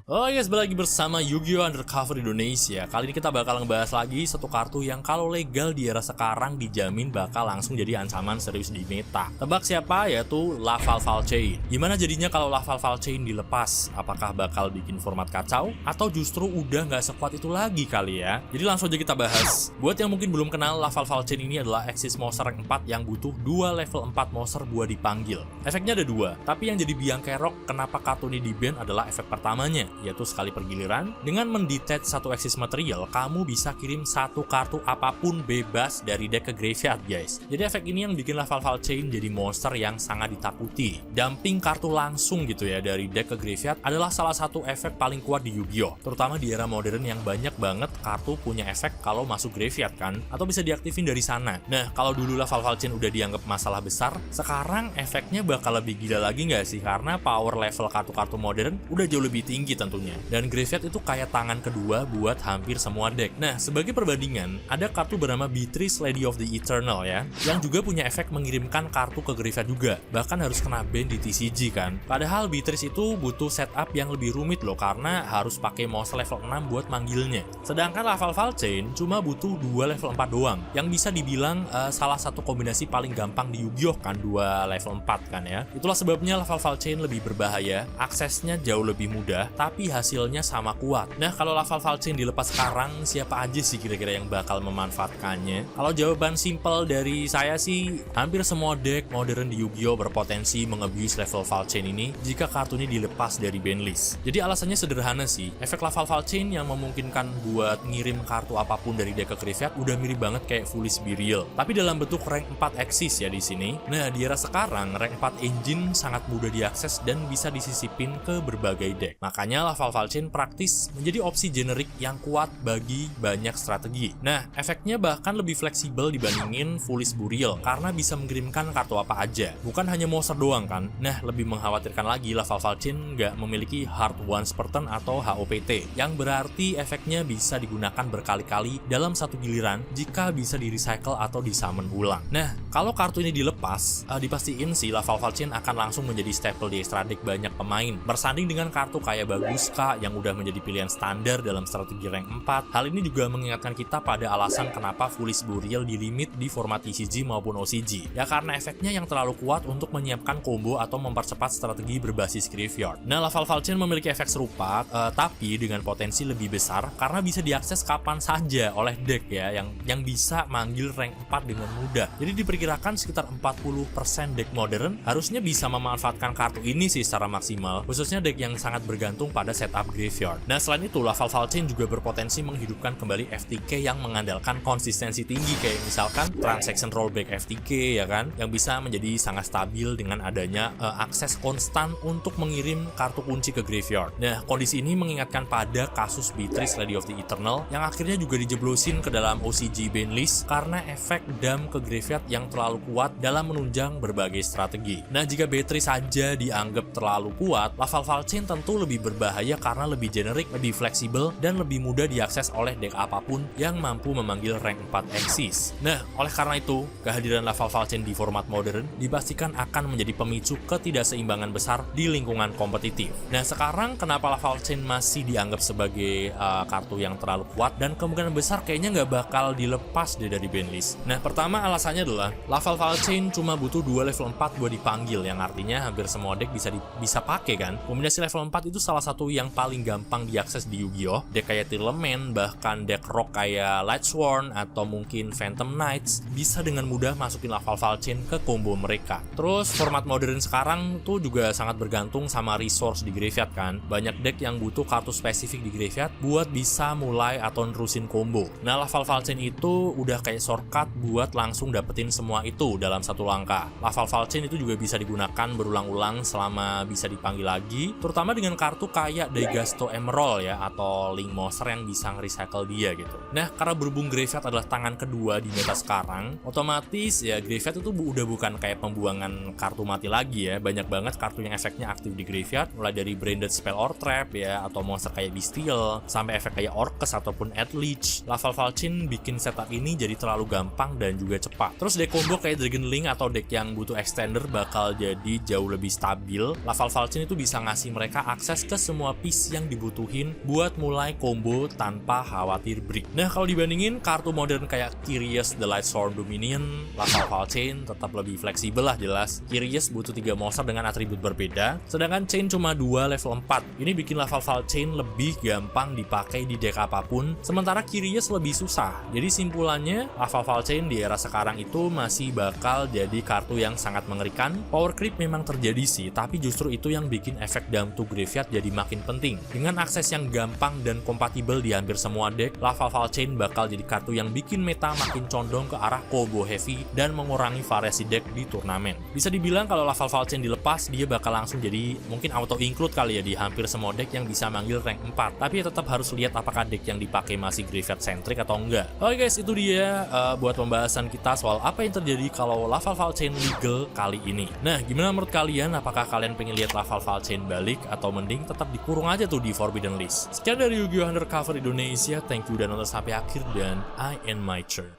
Oh yes, balik lagi bersama Yu-Gi-Oh! Undercover Indonesia. Kali ini kita bakal ngebahas lagi satu kartu yang kalau legal di era sekarang dijamin bakal langsung jadi ancaman serius di meta. Tebak siapa? Yaitu Laval Valchain. Gimana jadinya kalau Laval Valchain dilepas? Apakah bakal bikin format kacau? Atau justru udah nggak sekuat itu lagi kali ya? Jadi langsung aja kita bahas. Buat yang mungkin belum kenal, Laval Valchain ini adalah Exis monster rank 4 yang butuh 2 level 4 monster buat dipanggil. Efeknya ada 2, tapi yang jadi biang kerok kenapa kartu ini di-ban adalah efek pertamanya, yaitu sekali pergiliran, dengan mendetach satu Exis material, kamu bisa kirim satu kartu apapun bebas dari deck ke graveyard guys. Jadi efek ini yang bikin Laval Valchain jadi monster yang sangat ditakuti. Dumping kartu langsung gitu ya dari deck ke graveyard adalah salah satu efek paling kuat di Yu-Gi-Oh! Terutama di era modern yang banyak banget kartu punya efek kalau masuk graveyard kan, atau bisa diaktifin dari sana. Nah, kalau dulu Laval Valchain udah dianggap masalah besar, sekarang efeknya bakal lebih gila lagi nggak sih? Karena power level kartu-kartu modern udah jauh lebih tinggi tentunya. Dan graveyard itu kayak tangan kedua buat hampir semua deck. Nah, sebagai perbandingan, ada kartu bernama Beatrice Lady of the Eternal ya, yang juga punya efek mengirimkan kartu ke graveyard juga. Bahkan harus kena ban di TCG kan. Padahal Beatrice itu butuh setup yang lebih rumit loh, karena harus pakai monster level 6 buat manggilnya. Sedangkan Laval Valchain cuma butuh 2 level 4 doang, yang bisa dibilang salah satu kombinasi paling gampang di Yu-Gi-Oh! Kan, 2 level 4 kan ya. Itulah sebabnya Laval Valchain lebih berbahaya, aksesnya jauh lebih mudah, tapi hasilnya sama kuat. Nah, kalau Laval Valchain dilepas sekarang, siapa aja sih kira-kira yang bakal memanfaatkannya? Kalau jawaban simple dari saya sih, hampir semua deck modern di Yu-Gi-Oh! Berpotensi mengebuse level Valchain ini jika kartu ini dilepas dari ban list. Jadi alasannya sederhana sih, efek Laval Valchain yang memungkinkan buat ngirim kartu apapun dari deck ke graveyard udah mirip banget kayak Foolish Burial, tapi dalam bentuk rank 4 Exis ya di sini. Nah, di era sekarang rank 4 engine sangat mudah diakses dan bisa disisipin ke berbagai deck. Makanya Laval Valchain praktis menjadi opsi generik yang kuat bagi banyak strategi. Nah, efeknya bahkan lebih fleksibel dibandingin Foolish Burial karena bisa mengirimkan kartu apa aja, bukan hanya monster doang kan. Nah, lebih mengkhawatirkan lagi, Laval Valchain nggak memiliki Hard Once per turn atau HOPT, yang berarti efeknya bisa digunakan berkali-kali dalam satu giliran jika bisa di-recycle atau di-summon ulang. Nah, kalau kartu ini dilepas, dipastiin sih Laval Valchain akan langsung menjadi staple di extra deck banyak pemain, bersanding dengan kartu kayak Baguska yang udah menjadi pilihan standar dalam strategi rank 4. Hal ini juga mengingatkan kita pada alasan kenapa Foolish Burial di limit di format TCG maupun OCG. Ya karena efeknya yang terlalu kuat untuk menyiapkan combo atau mempercepat strategi berbasis graveyard. Nah, Laval Valchain memiliki efek serupa, tapi dengan potensi lebih besar karena bisa diakses kapan saja oleh deck ya, yang bisa manggil rank 4 dengan mudah. Jadi diperkirakan sekitar 40% deck modern harusnya bisa memanfaatkan kartu ini sih secara maksimal, khususnya deck yang sangat bergantung pada setup graveyard. Nah, selain itu Laval Valchain juga berpotensi menghidupkan kembali FTK yang mengandalkan konsistensi tinggi, kayak misalkan Transaction Rollback FTK ya kan, yang bisa menjadi sangat stabil dengan adanya akses konstan untuk mengirim kartu kunci ke graveyard. Nah, kondisi ini mengingatkan pada kasus Beatrice Lady of the Eternal yang akhirnya juga dijeblosin ke dalam OCG ban list karena efek dump ke graveyard yang terlalu kuat dalam menunjang berbagai strategi. Nah, jika Beatrice saja dianggap terlalu kuat, Laval Valchain tentu lebih berbahaya karena lebih generik, lebih fleksibel, dan lebih mudah diakses oleh deck apapun yang mampu memanggil rank 4 Exis. Nah, oleh karena itu, kehadiran Laval Valchain di format modern dipastikan akan menjadi pemicu ketidakseimbangan besar di lingkungan kompetitif. Nah, sekarang kenapa Laval Valchain masih dianggap sebagai kartu yang terlalu kuat dan kemungkinan besar kayaknya nggak bakal dilepas dari ban list? Nah, pertama alasannya adalah Laval Valchain cuma butuh 2 level 4 buat dipanggil, yang artinya hampir semua deck bisa pakai kan. Kombinasi level 4 itu salah satu yang paling gampang diakses di Yu-Gi-Oh! Deck kayak Tearlament, bahkan deck rock kayak Lightsworn atau mungkin Phantom Knights bisa dengan mudah masukin Laval Valchain ke combo mereka. Terus format modern sekarang tuh juga sangat bergantung sama resource di graveyard kan. Banyak deck yang butuh kartu spesifik di graveyard buat bisa mulai atau nerusin combo. Nah, Laval Valchain itu udah kayak shortcut buat langsung dapetin semua itu dalam satu langkah. Laval Valchain itu juga bisa digunakan berulang-ulang selama bisa dipanggil lagi, terutama dengan kartu kayak Daigasto Emerald ya, atau Link Monster yang bisa nge-recycle dia gitu. Nah, karena berhubung graveyard adalah tangan kedua di meta sekarang, otomatis ya graveyard itu udah bukan kayak pembuangan kartu mati lagi ya. Banyak banget kartu yang efeknya aktif di graveyard, mulai dari Branded Spell or Trap ya, atau monster kayak Bestial, sampai efek kayak Orcus ataupun Adleech. Laval Valchain bikin setup ini jadi terlalu gampang dan juga cepat. Terus deck combo kayak Dragon Link atau deck yang butuh extender bakal jadi jauh lebih stabil. Laval Valchain itu bisa ngasih mereka akses ke semua semua piece yang dibutuhin buat mulai combo tanpa khawatir break. Nah, kalau dibandingin kartu modern kayak Kyrios The Lightstorm Dominion, Lavalval Chain tetap lebih fleksibel lah jelas. Kyrios butuh 3 monster dengan atribut berbeda, sedangkan Chain cuma 2 level 4. Ini bikin Lavalval Chain lebih gampang dipakai di deck apapun, sementara Kyrios lebih susah. Jadi simpulannya, Lavalval Chain di era sekarang itu masih bakal jadi kartu yang sangat mengerikan. Power creep memang terjadi sih, tapi justru itu yang bikin efek Dump to Graveyard jadi makin penting. Dengan akses yang gampang dan kompatibel di hampir semua deck, Lavalval Chain bakal jadi kartu yang bikin meta makin condong ke arah combo heavy dan mengurangi variasi deck di turnamen. Bisa dibilang kalau Lavalval Chain dilepas, dia bakal langsung jadi mungkin auto include kali ya di hampir semua deck yang bisa manggil rank 4. Tapi ya tetap harus lihat apakah deck yang dipakai masih graveyard centric atau enggak. Oke guys, itu dia buat pembahasan kita soal apa yang terjadi kalau Lavalval Chain legal kali ini. Nah, gimana menurut kalian? Apakah kalian pengen lihat Lavalval Chain balik atau mending tetap dikurung aja tuh di Forbidden List? Sekian dari Yu-Gi-Oh! Undercover Indonesia, thank you udah nonton sampai akhir dan I end my turn.